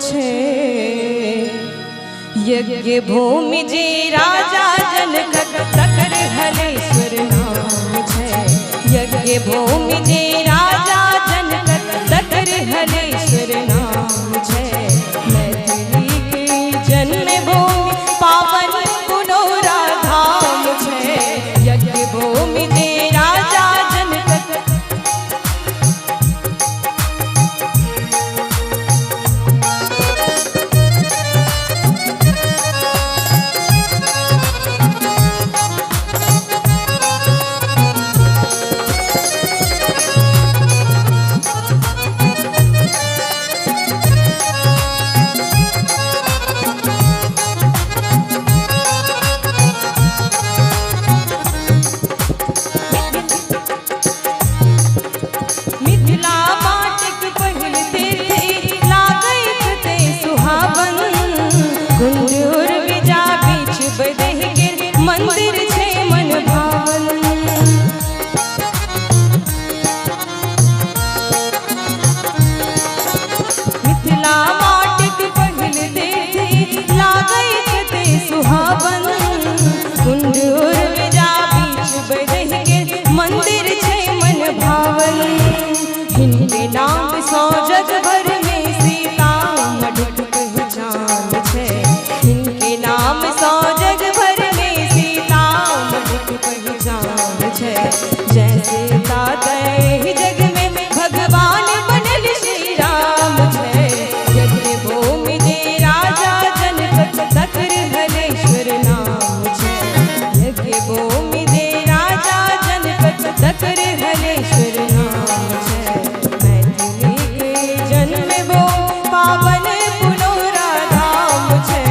छे। यज्ञ भूमि जी राजा जनक तकर हलेश्वर नाम छे। यज्ञ भूमि जी राजा जनक तकर हलेश्वर नाम छे। मैथिली की जन्म भूमि पावन पुनौरा धाम छे। यज्ञ भूमि जी राजा जनक मंदिर छे मन भावन। मिथिला माटिक पहिल तीर्थ लागैत ते सुहावन। कुंड विजा बीच बदहि गिर मंदिर छे मन भावन। हिनके नाम सौ जग भर में सीता मढ़ पहचान छे। हिनके नाम सौ जग भर पहचान छे। जैसे तातै जग में भगवान बनल श्री राम छे। यज्ञ भूमि जी राजा जनक तकर हलेश्वर नाम छे। यज्ञ भूमि जी राजा जनक तकर हलेश्वर नाम छे। मैथिली के जन्म भूमि पावन पुनौरा धाम छे।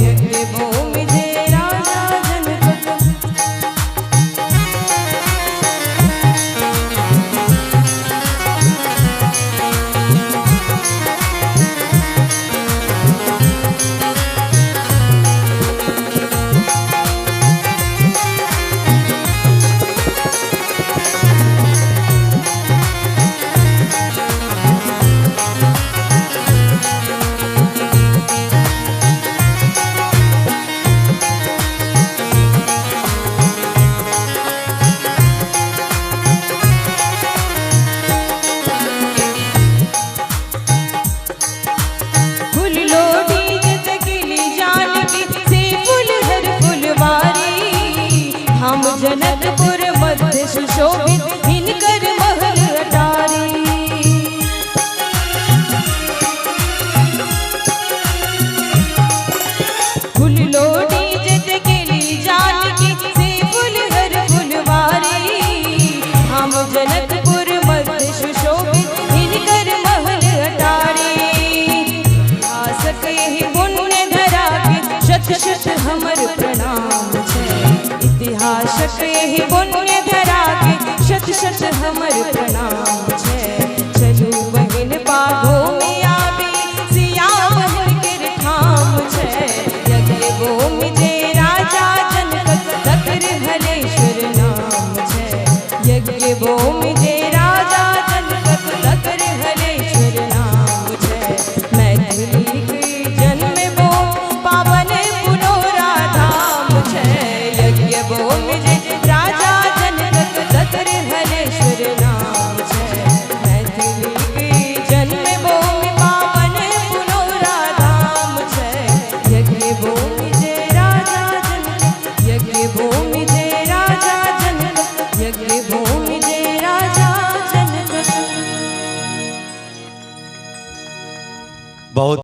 यज्ञ भूमि जी राजा जनक जनकपुर मध्य सुशोभित हिनकर महल अटारी। फूल लोड़ी जत केली जानकी से फूल हर फुलवारी। हम जनकपुर मध्य सुशोभित हिनकर महल अटारी। आसक यही पुण्य धरा के शत शत हमर प्रणाम छे। इतिहासक यही पुण्य धरा के शत शत हमर